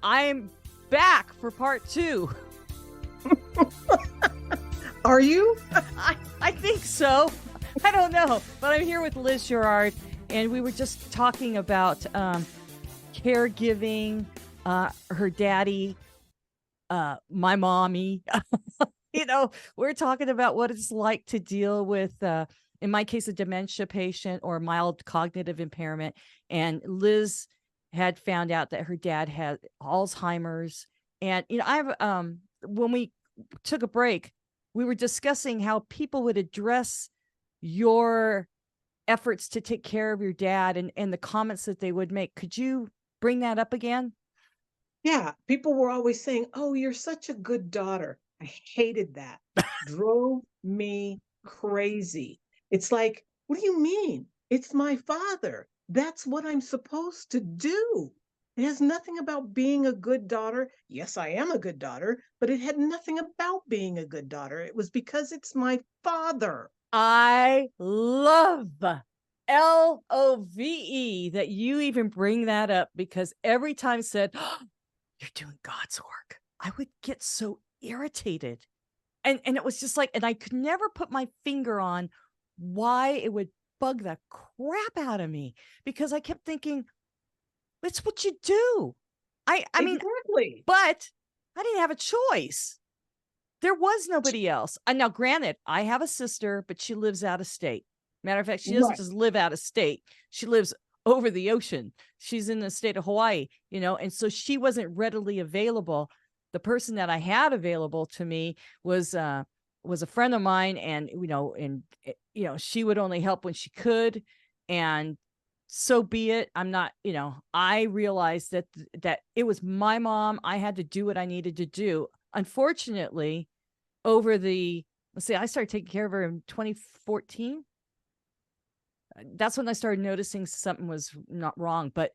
I'm back for part 2. Are you? I think so. I don't know, but I'm here with Liz Girouard, and we were just talking about caregiving, her daddy, my mommy. We're talking about what it's like to deal with, in my case, a dementia patient or mild cognitive impairment. And Liz had found out that her dad had Alzheimer's. And, when we took a break, we were discussing how people would address your efforts to take care of your dad and the comments that they would make. Could you bring that up again? Yeah. People were always saying, "Oh, you're such a good daughter." I hated that. Drove me crazy. It's like, what do you mean? It's my father. That's what I'm supposed to do. It has nothing about being a good daughter. Yes, I am a good daughter, but it had nothing about being a good daughter. It was because it's my father. I love LOVE that you even bring that up, because every time said, "Oh, you're doing God's work," I would get so irritated. And it was just like, and I could never put my finger on why it would bug the crap out of me, because I kept thinking, it's what you do. I mean, Exactly. but I didn't have a choice. There was nobody else. And now, granted, I have a sister, but she lives out of state. Matter of fact, she doesn't Right. just live out of state. She lives over the ocean. She's in the state of Hawaii, and so she wasn't readily available. The person that I had available to me was a friend of mine, and she would only help when she could, and so be it. I'm not, I realized that it was my mom. I had to do what I needed to do. Unfortunately, over the let's see, I started taking care of her in 2014. That's when I started noticing something was not wrong. But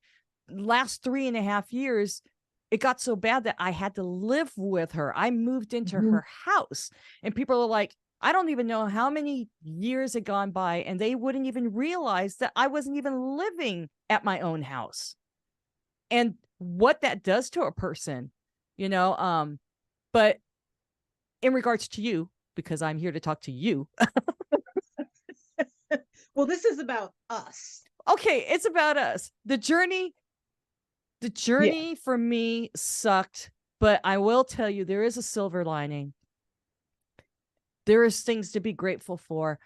last 3.5 years, it got so bad that I had to live with her. I moved into Mhm. her house, and people are like, I don't even know how many years had gone by, and they wouldn't even realize that I wasn't even living at my own house, and what that does to a person, but in regards to you, because I'm here to talk to you. Well, this is about us. Okay, it's about us. The Yeah. journey for me sucked, but I will tell you, there is a silver lining. There is things to be grateful for,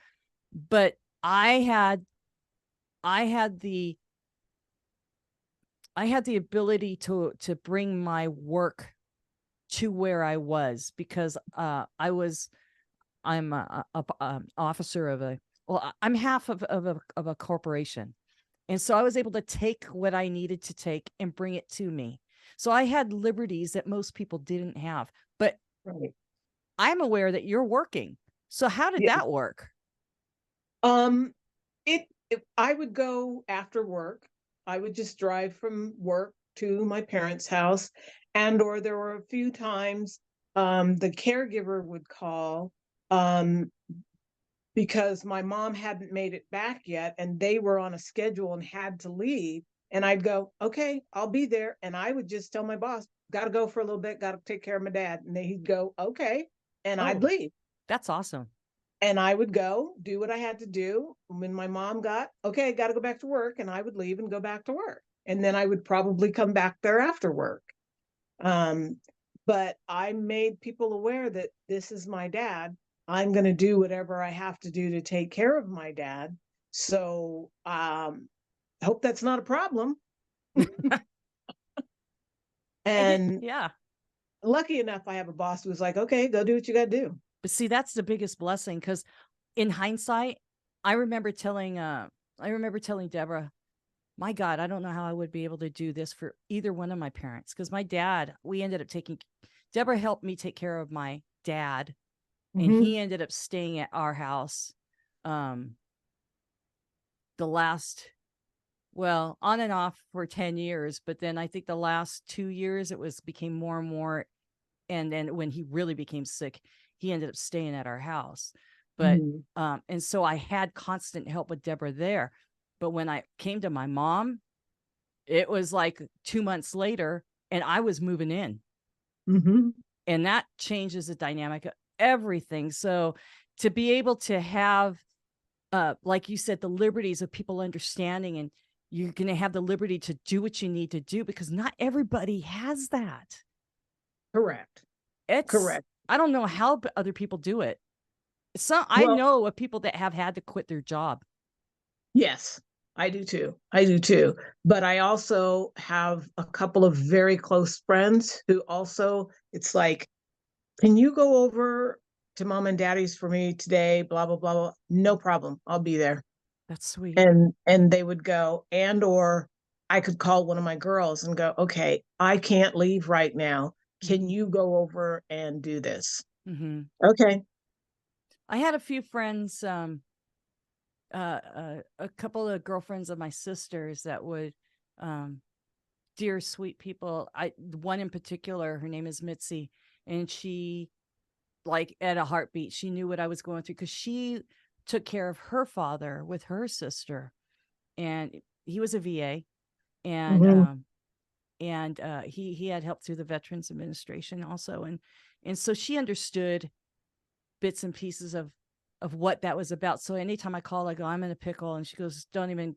but I had the ability to bring my work to where I was, because I'm a officer of I'm half of a corporation. And so I was able to take what I needed to take and bring it to me. So I had liberties that most people didn't have. But Right. I'm aware that you're working. So how did Yeah. that work? Um, I would go after work. I would just drive from work to my parents' house, and or there were a few times the caregiver would call um because my mom hadn't made it back yet and they were on a schedule and had to leave. And I'd go, "Okay, I'll be there." And I would just tell my boss, "Got to go for a little bit, got to take care of my dad." And then he'd go, "Okay." And I'd Oh, leave. that's awesome. And I would go do what I had to do. When my mom got, "Okay, got to go back to work," and I would leave and go back to work. And then I would probably come back there after work. Um, but I made people aware that this is my dad. I'm going to do whatever I have to do to take care of my dad. So I hope that's not a problem. And Yeah. lucky enough, I have a boss who was like, "Okay, go do what you got to do." But see, that's the biggest blessing, because in hindsight, I remember telling Deborah, my God, I don't know how I would be able to do this for either one of my parents. Because my dad, Deborah helped me take care of my dad, and Mm-hmm. he ended up staying at our house um the last, well, on and off for 10 years, but then I think the last 2 years became more and more. And then when he really became sick, he ended up staying at our house. But Mm-hmm. and so I had constant help with Deborah there. But when I came to my mom, it was like 2 months later, and I was moving in. And that changes the dynamic of everything. So to be able to have, like you said, the liberties of people understanding, and you're going to have the liberty to do what you need to do, because not everybody has that. Correct. I don't know how other people do it. I know of people that have had to quit their job. Yes, I do too. But I also have a couple of very close friends who also, it's like, can you go over to mom and daddy's for me today? Blah, blah, blah, blah. No problem. I'll be there. That's sweet. And they would go, or I could call one of my girls and go, okay, I can't leave right now. Can you go over and do this? Okay. I had a few friends, a couple of girlfriends of my sisters that would, dear sweet people. One in particular, her name is Mitzi, and she, like, at a heartbeat, she knew what I was going through, because she took care of her father with her sister, and he was a VA, and he had help through the Veterans Administration also, and so she understood bits and pieces of what that was about. So anytime I call, I go, I'm in a pickle, and she goes, don't even,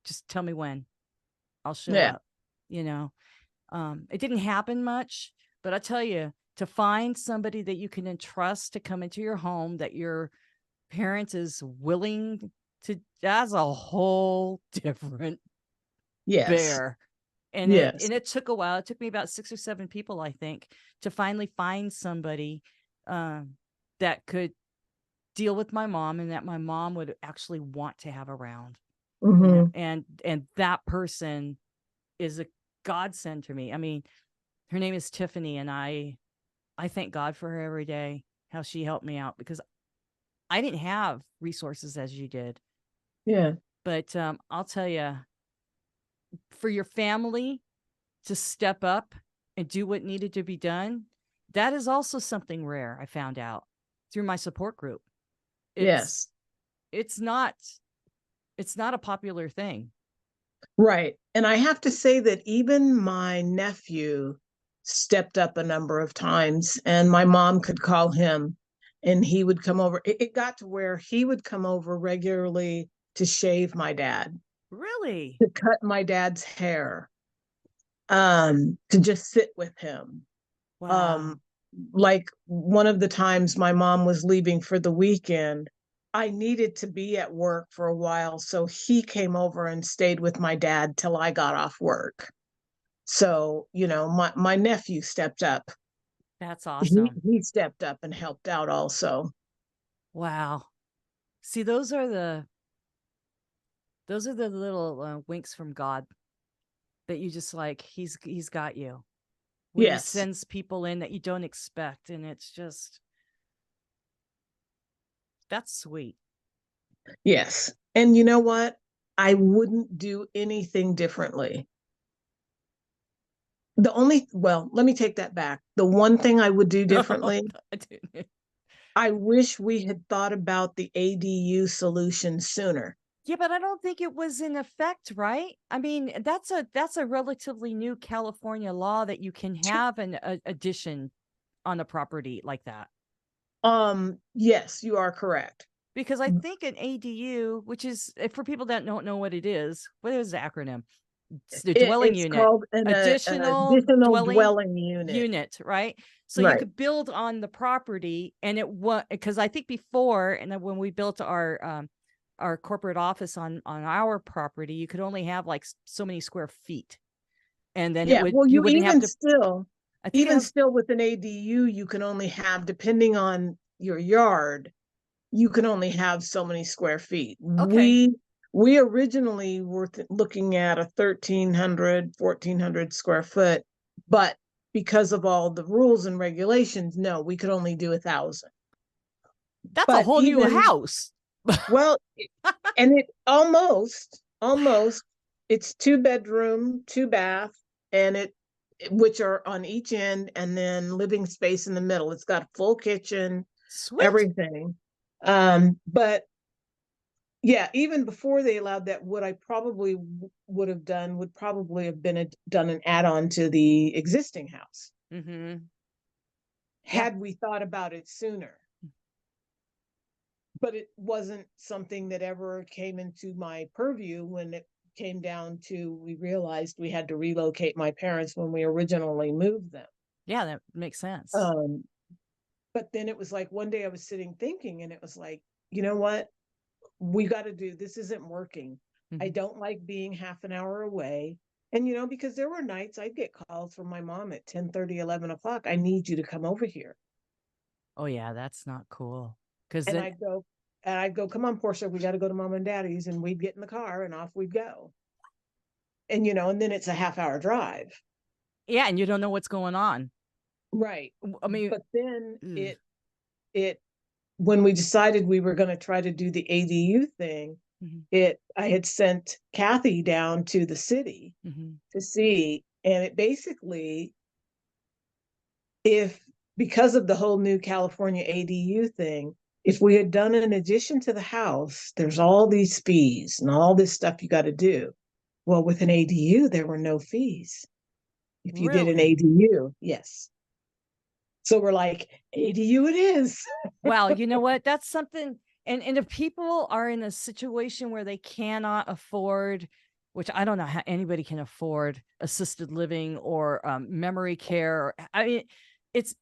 just tell me when, I'll show up. It didn't happen much, but I tell you, to find somebody that you can entrust to come into your home, that your parent is willing to, that's a whole different bear. And it took a while. It took me about 6 or 7 people, I think, to finally find somebody that could deal with my mom, and that my mom would actually want to have around. You know? And that person is a godsend to me. I mean, her name is Tiffany, and I thank God for her every day, how she helped me out, because I didn't have resources as you did. But I'll tell you, for your family to step up and do what needed to be done, that is also something rare. I found out through my support group. It's not a popular thing. Right. And I have to say that even my nephew stepped up a number of times, and my mom could call him and he would come over. It got to where he would come over regularly to shave my dad. Really? To cut my dad's hair. To just sit with him. Wow. Like one of the times my mom was leaving for the weekend, I needed to be at work for a while, so he came over and stayed with my dad till I got off work. So, my nephew stepped up. That's awesome. He stepped up and helped out also. Wow. See, those are the little winks from God that you just, like, he's got you. When he sends people in that you don't expect, and it's just, that's sweet. Yes. And you know what? I wouldn't do anything differently. Let me take that back. The one thing I would do differently, I wish we had thought about the ADU solution sooner. Yeah, but I don't think it was in effect, right? I mean, that's a relatively new California law that you can have an addition on a property like that. Yes, you are correct. Because I think an ADU, which is, for people that don't know what it is, what is the acronym? It's the dwelling unit. Called an additional dwelling unit, right? So you could build on the property, and it was, because I think before, and then when we built our corporate office on our property, you could only have like so many square feet, and then you wouldn't have to still with an ADU, you can only have, depending on your yard, you can only have so many square feet. We originally were looking at a 1,400 square foot, but because of all the rules and regulations, no, we could only do 1,000. That's a whole new house. Well, and it almost, it's 2-bedroom, 2-bath, and which are on each end, and then living space in the middle. It's got a full kitchen, everything. But Yeah, even before they allowed that, what I probably would have done would probably have been done an add-on to the existing house, Mm-hmm. Yeah. had we thought about it sooner. But it wasn't something that ever came into my purview when it came down to, we realized we had to relocate my parents when we originally moved them. Yeah, that makes sense. But then it was like one day I was sitting thinking, and it was like, you know what? We got to do this. Isn't working. I Mm-hmm. don't like being half an hour away. And, because there were nights I'd get calls from my mom at 10:30, 11 o'clock. I need you to come over here. Oh yeah, that's not cool. Because And then, I'd go, come on, Portia, we got to go to mom and daddy's. And we'd get in the car and off we'd go. And then it's a half-hour drive. yeah, and you don't know what's going on. Right. I mean, But then ugh. it, when we decided we were going to try to do the ADU thing, Mm-hmm. I had sent Kathy down to the city Mm-hmm. to see, and it basically, if because of the whole new California ADU thing, if we had done an addition to the house, there's all these fees and all this stuff you got to do. Well, with an ADU, there were no fees. If you did an Really? ADU, yes. So we're like, ADU it is. Well, you know what? That's something. And if people are in a situation where they cannot afford, which I don't know how anybody can afford assisted living or memory care. I mean, it's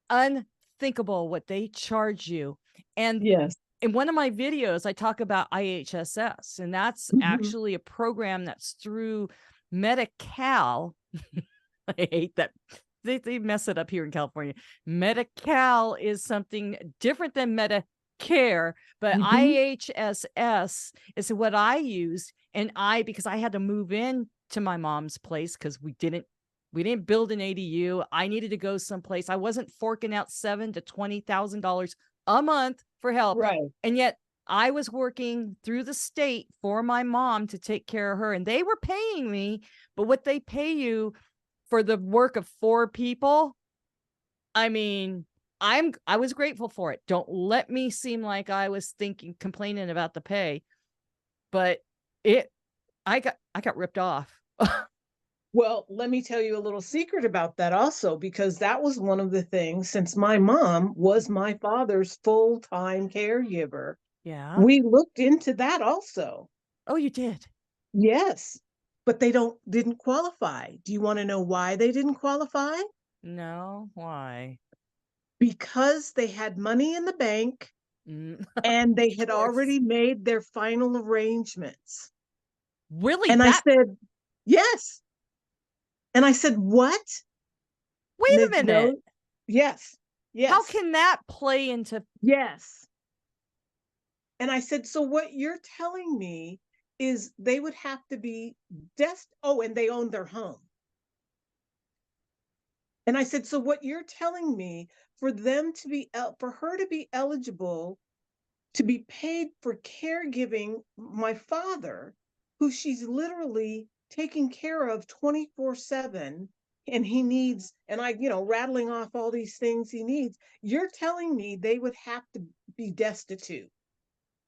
unthinkable what they charge you. And Yes. in one of my videos, I talk about IHSS, and that's Mhm. actually a program that's through Medi-Cal. I hate that. They mess it up here in California. Medi-Cal is something different than Medicare, but Mhm. IHSS is what I used. And because I had to move in to my mom's place because we didn't build an ADU. I needed to go someplace. I wasn't forking out $7,000 to $20,000 a month for help. Right. And yet I was working through the state for my mom to take care of her, and they were paying me. But what they pay you for the work of 4 people, I mean, I was grateful for it. Don't let me seem like I was complaining about the pay, but it I got ripped off. Well, let me tell you a little secret about that also, because that was one of the things, since my mom was my father's full-time caregiver, Yeah. we looked into that also. Oh, you did? Yes, but they didn't qualify. Do you want to know why they didn't qualify? No, why? Because they had money in the bank Mm, and they of had course. already made their final arrangements. Really? And I That said, yes. And I said, what? Wait And a they, minute. no, yes, How yes, can that play into yes. And I said, so what you're telling me is they would have to be and they own their home. And I said, so what you're telling me, for them to be for her to be eligible to be paid for caregiving my father, who she's literally taking care of 24/7, and he needs, and rattling off all these things he needs. You're telling me they would have to be destitute.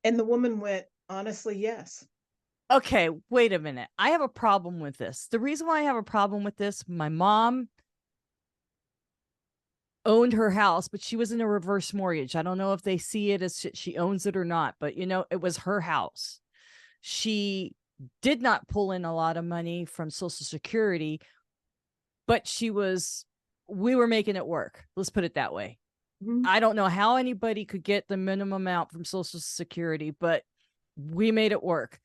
And the woman went, honestly, yes. Okay, wait a minute. I have a problem with this. The reason why I have a problem with this, my mom owned her house, but she was in a reverse mortgage. I don't know if they see it as she owns it or not, but it was her house. She did not pull in a lot of money from Social Security, but we were making it work. Let's put it that way. Mhm. I don't know how anybody could get the minimum amount from Social Security, but we made it work.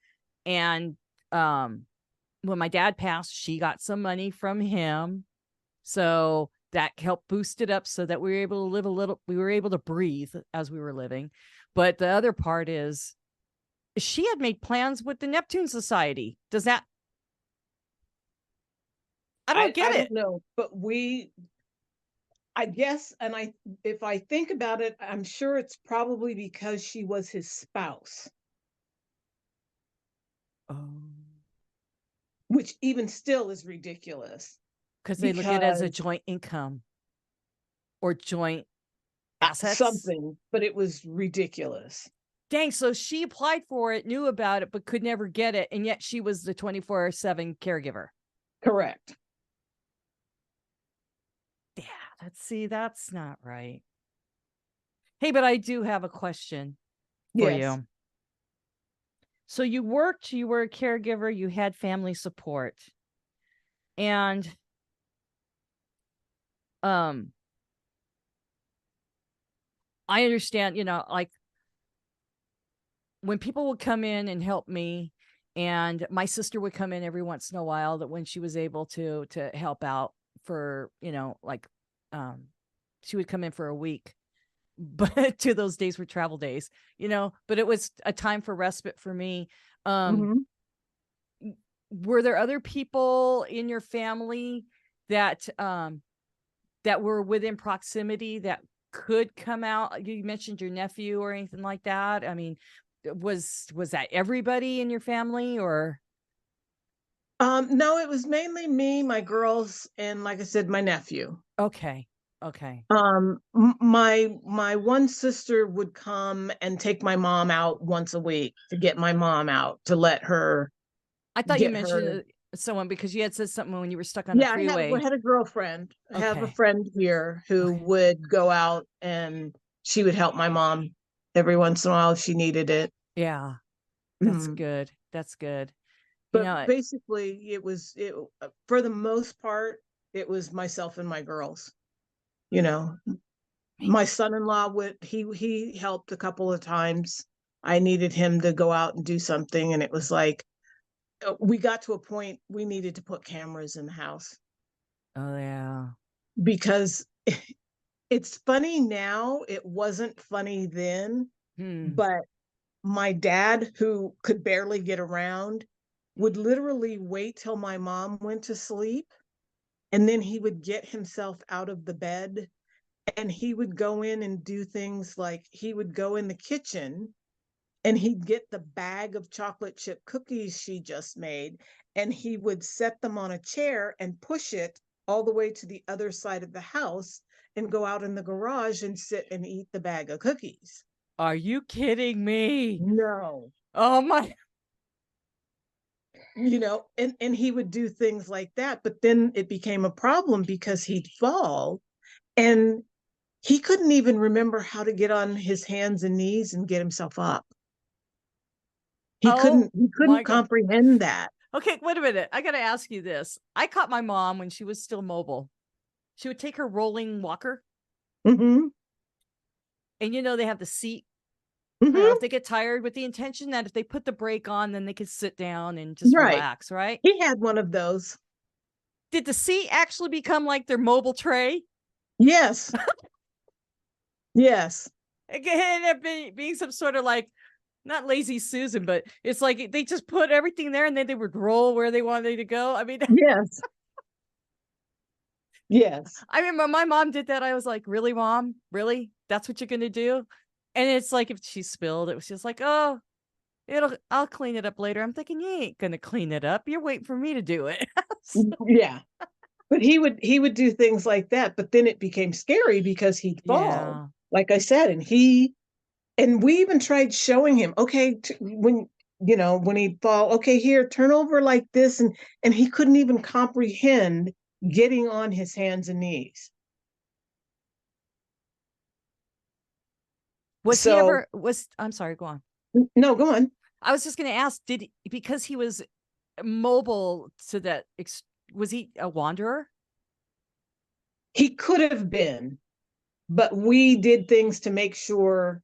And when my dad passed, she got some money from him. So that helped boost it up so that we were able to we were able to breathe as we were living. But the other part is she had made plans with the Neptune Society. Does that, I don't I get don't it. know, but I guess, and if I think about it, I'm sure it's probably because she was his spouse, Oh, which even still is ridiculous because they look at it as a because joint income or joint assets. something, but it was ridiculous. Dang, so she applied for it, knew about it, but could never get it, and yet she was the 24/7 caregiver. Correct. Yeah, that's not right. Hey, but I do have a question for Yes. you. So you were a caregiver, you had family support. And um I understand, like when people would come in and help me, and my sister would come in every once in a while, that when she was able to help out for, like she would come in for a week. But two of those days were travel days, but it was a time for respite for me. Um Hmm. were there other people in your family that that were within proximity that could come out? You mentioned your nephew or anything like that. I mean, was that everybody in your family, or? No, it was mainly me, my girls, and like I said, my nephew. Okay. Okay. My one sister would come and take my mom out once a week to get my mom out to let her I thought you get her. mentioned someone because you had said something when you were stuck on the Yeah, I freeway. had a girlfriend. I have a Okay. friend here who Okay. would go out and she would help my mom every once in a while if she needed it. Yeah. That's Mhm. good. That's good. You But know, basically, for the most part, it was myself and my girls. You know, my son-in-law he helped a couple of times. I needed him to go out and do something, and it was like we got to a point we needed to put cameras in the house oh yeah. because it's funny now. It wasn't funny then, Hmm. but my dad, who could barely get around, would literally wait till my mom went to sleep, and then he would get himself out of the bed and he would go in and do things like he would go in the kitchen and he'd get the bag of chocolate chip cookies she just made and he would set them on a chair and push it all the way to the other side of the house and go out in the garage and sit and eat the bag of cookies. Are you kidding me? No. Oh my. And he would do things like that, but then it became a problem because he'd fall and he couldn't even remember how to get on his hands and knees and get himself up. He Oh couldn't he my couldn't God. comprehend that. Okay, wait a minute. I got to ask you this. I caught my mom when she was still mobile. She would take her rolling walker, Hmm. and they have the seat. If Hmm. they get tired, with the intention that if they put the brake on, then they could sit down and just Right. relax, right? He had one of those. Did the seat actually become like their mobile tray? Yes. Yes. It ended up being some sort of like, not lazy Susan, but it's like they just put everything there and then they would roll where they wanted to go. I mean, Yes. Yes. I remember my mom did that. I was like, really, mom? Really? That's what you're going to do? And it's like, if she spilled, it was just like, oh, I'll clean it up later. I'm thinking, you ain't going to clean it up. You're waiting for me to do it. Yeah. But he would do things like that, but then it became scary because he'd fall. Yeah. Like I said, and we even tried showing him, okay, when he'd fall, okay, here, turn over like this, and he couldn't even comprehend getting on his hands and knees. So I'm sorry, go on. no, go on. I was just going to ask, because he was mobile to that, was he a wanderer? He could have been, but we did things to make sure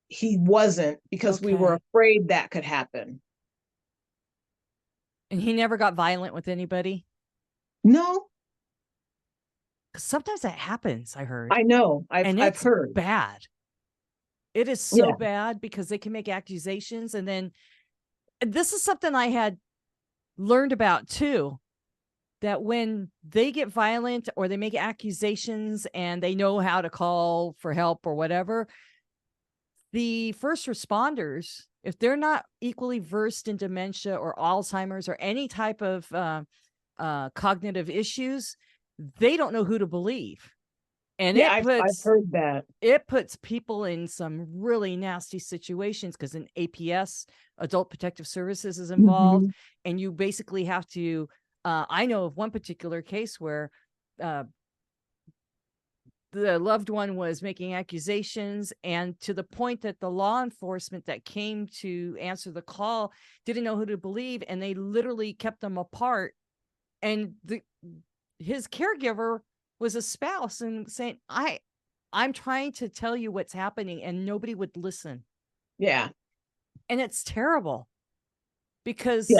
he wasn't because we were Okay. afraid that could happen. And he never got violent with anybody? No, 'Cause sometimes that happens, I heard. I know. I've And I've it's heard. bad. It is so Yeah. bad because they can make accusations. And then this is something I had learned about too, that when they get violent or they make accusations and they know how to call for help or whatever, the first responders, if they're not equally versed in dementia or Alzheimer's or any type of cognitive issues, they don't know who to believe. And Yeah, I've heard that. it puts people in some really nasty situations, because an APS, Adult Protective Services, is involved. Mhm. And you basically have to, I know of one particular case where the loved one was making accusations, and to the point that the law enforcement that came to answer the call didn't know who to believe, and they literally kept them apart. And his caregiver was a spouse and saying, I'm trying to tell you what's happening, and nobody would listen. Yeah. And it's terrible Yeah. because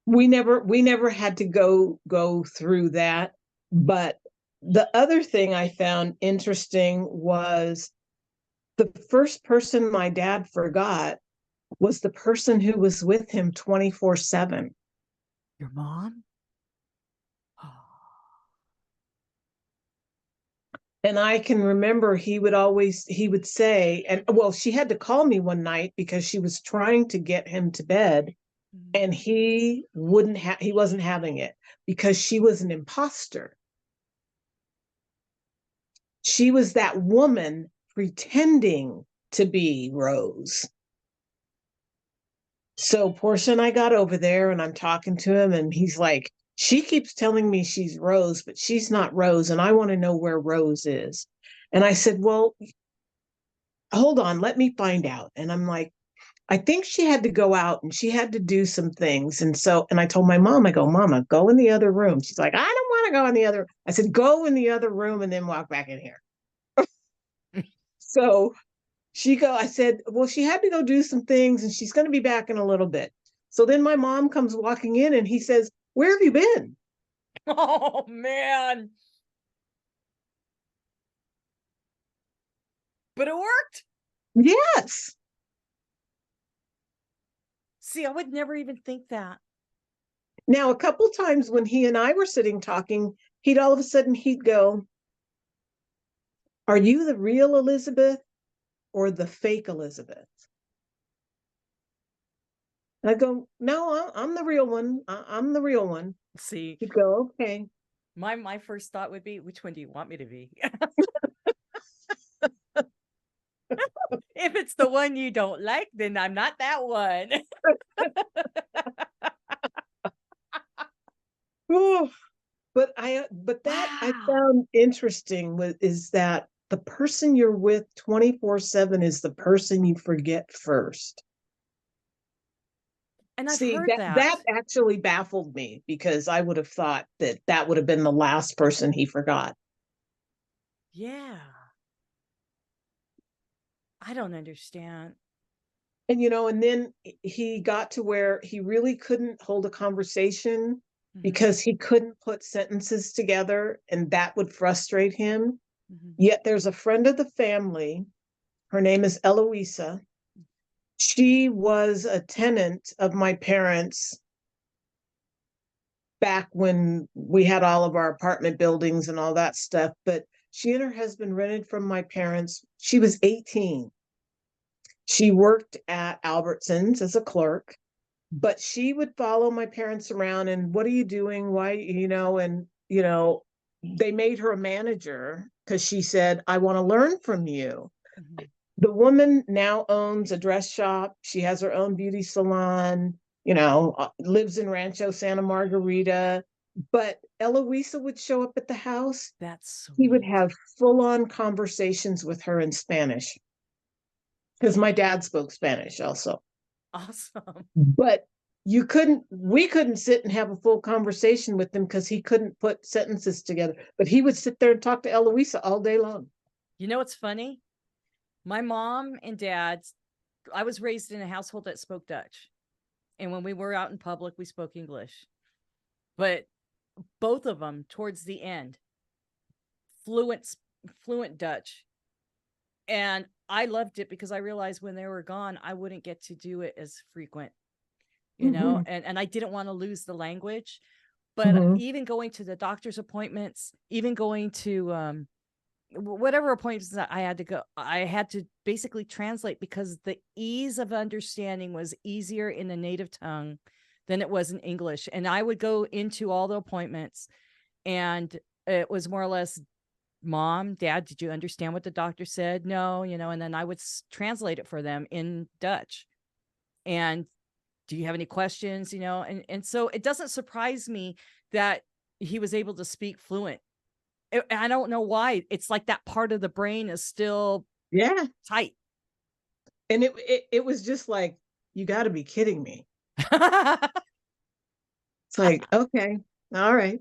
We never had to go through that. But the other thing I found interesting was the first person my dad forgot was the person who was with him 24/7. your mom. And I can remember he would say, and well, she had to call me one night because she was trying to get him to bed, and he wasn't having it because she was an imposter. She was that woman pretending to be Rose. So Portia and I got over there, and I'm talking to him, and he's like, she keeps telling me she's Rose, but she's not Rose, and I want to know where Rose is. And I said, well, hold on, let me find out. And I'm like, I think she had to go out and she had to do some things. And I told my mom, I go, Mama, go in the other room. She's like, I don't want to go in the other. I said, go in the other room and then walk back in here. So I said, well, she had to go do some things and she's going to be back in a little bit. So then my mom comes walking in and he says, where have you been? Oh, man. But it worked. Yes. See, I would never even think that. Now, a couple times when he and I were sitting talking, he'd all of a sudden he'd go, are you the real Elizabeth or the fake Elizabeth? I go, no, I'm the real one. I'm the real one. See, He'd go, okay. my first thought would be, which one do you want me to be? If it's the one you don't like, then I'm not that one. Ooh, but that I Wow. found interesting is that the person you're with 24/7 is the person you forget first. And I've See, heard that that. actually baffled me because I would have thought that would have been the last person he forgot. Yeah. I don't understand. And and then he got to where he really couldn't hold a conversation Mhm, because he couldn't put sentences together, and that would frustrate him. mhm. Yet there's a friend of the family. Her name is Eloisa. She was a tenant of my parents back when we had all of our apartment buildings and all that stuff. But she and her husband rented from my parents. She was 18. She worked at Albertsons as a clerk, but she would follow my parents around and what are you doing? Why, they made her a manager because she said, I want to learn from you. Mhm. The woman now owns a dress shop. She has her own beauty salon, lives in Rancho Santa Margarita. But Eloisa would show up at the house. That's He would sweet. have full on conversations with her in Spanish because my dad spoke Spanish also. Awesome. But we couldn't sit and have a full conversation with him because he couldn't put sentences together. But he would sit there and talk to Eloisa all day long. You know what's funny? My mom and dad, I was raised in a household that spoke Dutch. And when we were out in public, we spoke English. But both of them, towards the end, fluent fluent Dutch. And I loved it because I realized when they were gone, I wouldn't get to do it as frequent, Mm-hmm. and I didn't want to lose the language. But Mm-hmm. even going to the doctor's appointments, even going to whatever appointments that I had to go, I had to basically translate because the ease of understanding was easier in the native tongue than it was in English. And I would go into all the appointments and it was more or less Mom, Dad, did you understand what the doctor said? No, and then I would translate it for them in Dutch. And do you have any questions? And so it doesn't surprise me that he was able to speak fluent. I don't know why. It's like that part of the brain is still tight. And it was just like, you got to be kidding me. It's like, okay, all right.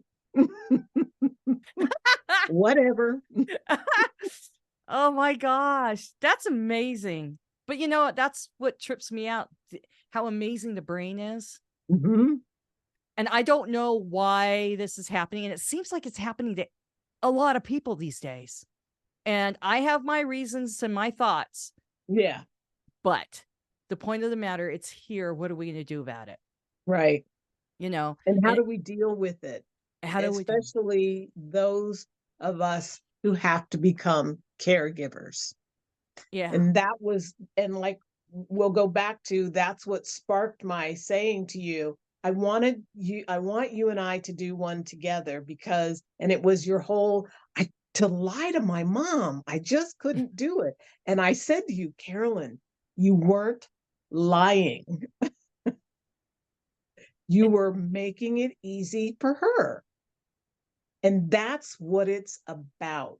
Whatever. Oh my gosh, that's amazing. But that's what trips me out, how amazing the brain is. Mm-hmm. And I don't know why this is happening. And it seems like it's happening to a lot of people these days. And I have my reasons and my thoughts. Yeah. But the point of the matter, it's here. What are we going to do about it? Right. And how do we deal with it? Especially those of us who have to become caregivers. Yeah. And like, we'll go back to, that's what sparked my saying to you, I want you and I to do one together, and it was your whole, to lie to my mom, I just couldn't do it. And I said to you, Carolyn, you weren't lying. You were making it easy for her. And that's what it's about.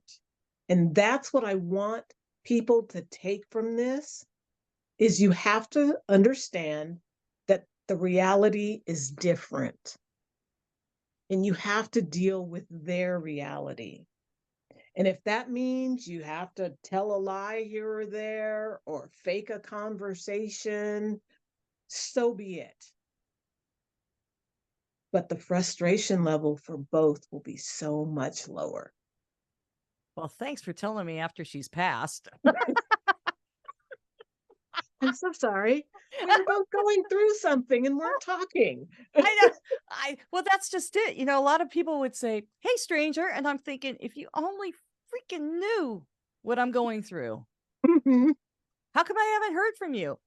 And that's what I want people to take from this, is you have to understand that the reality is different. And you have to deal with their reality. And if that means you have to tell a lie here or there or fake a conversation, so be it. But the frustration level for both will be so much lower. Well, thanks for telling me after she's passed. I'm so sorry. We were both going through something and weren't talking. I know. Well, that's just it. A lot of people would say, "Hey, stranger." And I'm thinking, if you only freaking knew what I'm going through. Mm-hmm. How come I haven't heard from you?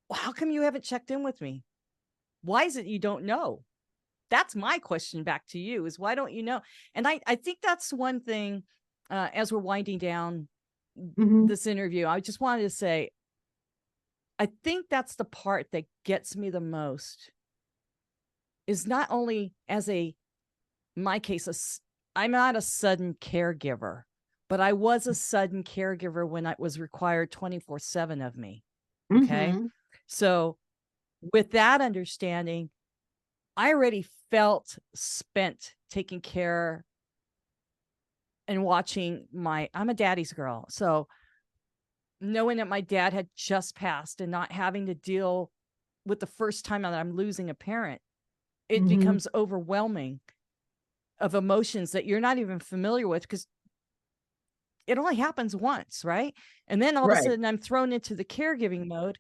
Well, how come you haven't checked in with me? Why is it you don't know? That's my question back to you, is why don't you know? And I think that's one thing, as we're winding down this interview, I just wanted to say, I think that's the part that gets me the most, is not only my case, I'm not a sudden caregiver, but I was a sudden caregiver when it was required 24/7 of me. Okay. Mm-hmm. So with that understanding, I already felt spent taking care and watching I'm a daddy's girl. So knowing that my dad had just passed and not having to deal with the first time that I'm losing a parent, it becomes overwhelming of emotions that you're not even familiar with, because it only happens once, right? And then all of a sudden I'm thrown into the caregiving mode.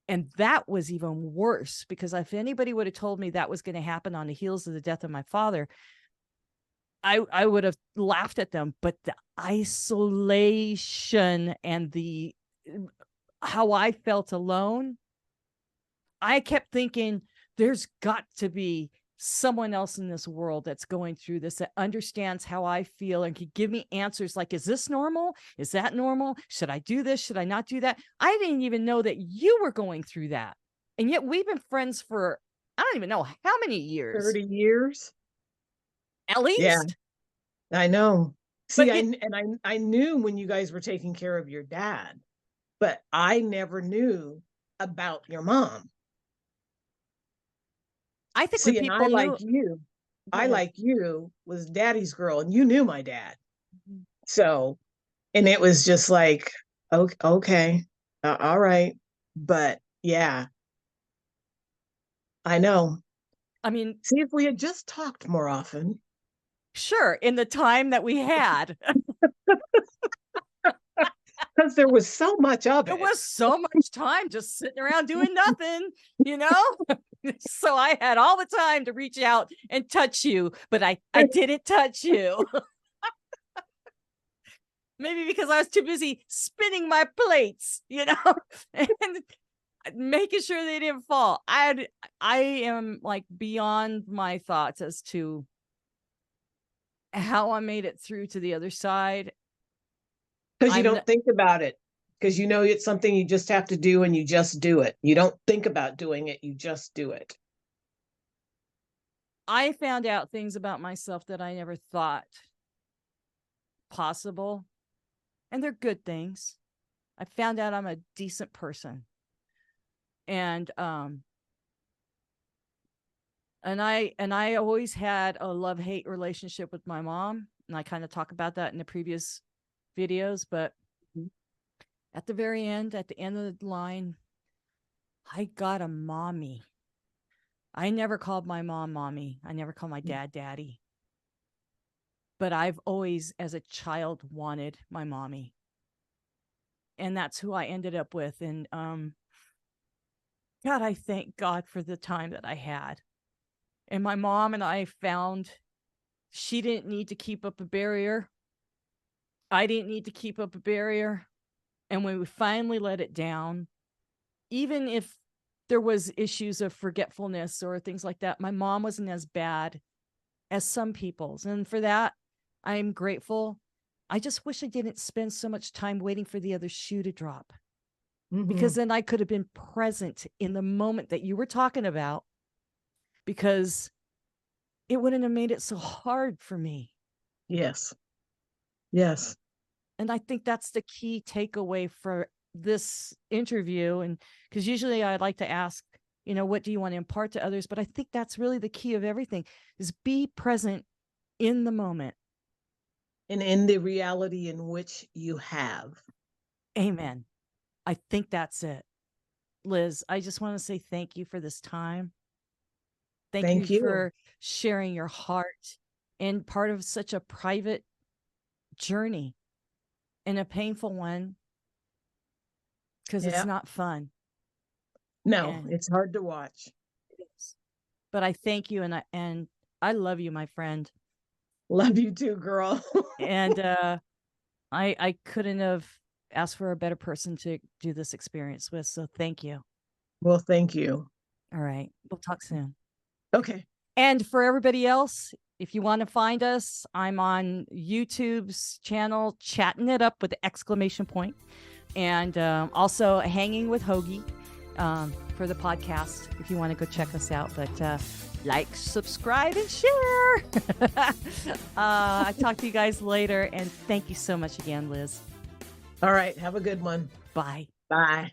And that was even worse, because if anybody would have told me that was going to happen on the heels of the death of my father, I would have laughed at them. But the isolation and how I felt alone, I kept thinking, there's got to be someone else in this world that's going through this, that understands how I feel and can give me answers like, is this normal? Is that normal? Should I do this? Should I not do that? I didn't even know that you were going through that. And yet we've been friends for, I don't even know how many years. 30 years. At least. Yeah, I know. See, I knew when you guys were taking care of your dad, but I never knew about your mom. I think when people knew, like you was daddy's girl, and you knew my dad. So, and it was just like, okay, all right. But yeah, I know. I mean, see, if we had just talked more often. Sure, in the time that we had. Because there was so much of it. There was so much time just sitting around doing nothing, So I had all the time to reach out and touch you, but I didn't touch you. Maybe because I was too busy spinning my plates, and making sure they didn't fall. I am like beyond my thoughts as to how I made it through to the other side. Because you I'm don't not- think about it. Because you know it's something you just have to do and you just do it. You don't think about doing it, you just do it. I found out things about myself that I never thought possible, and they're good things. I found out I'm a decent person. And I always had a love-hate relationship with my mom, and I kind of talk about that in the previous videos, but at the very end, at the end of the line, I got a mommy. I never called my mom mommy. I never called my dad daddy. But I've always, as a child, wanted my mommy. And that's who I ended up with. And God, I thank God for the time that I had. And my mom and I found she didn't need to keep up a barrier. I didn't need to keep up a barrier. And when we finally let it down, even if there was issues of forgetfulness or things like that, my mom wasn't as bad as some people's. And for that, I'm grateful. I just wish I didn't spend so much time waiting for the other shoe to drop, because then I could have been present in the moment that you were talking about, because it wouldn't have made it so hard for me. Yes. Yes. And I think that's the key takeaway for this interview. And because usually I'd like to ask, what do you want to impart to others? But I think that's really the key of everything, is be present in the moment. And in the reality in which you have. Amen. I think that's it. Liz, I just want to say thank you for this time. Thank you for sharing your heart and part of such a private journey, and a painful one, because it's not fun. No, it's hard to watch. It is. But I thank you, and I love you, my friend. Love you too, girl. And I couldn't have asked for a better person to do this experience with. So thank you. Well, thank you. All right. We'll talk soon. Okay. And for everybody else, if you want to find us, I'm on YouTube's channel, Chatting It Up with the exclamation point. And also Hanging with Hogie for the podcast, if you want to go check us out. But like, subscribe, and share. I'll talk to you guys later. And thank you so much again, Liz. All right. Have a good one. Bye. Bye.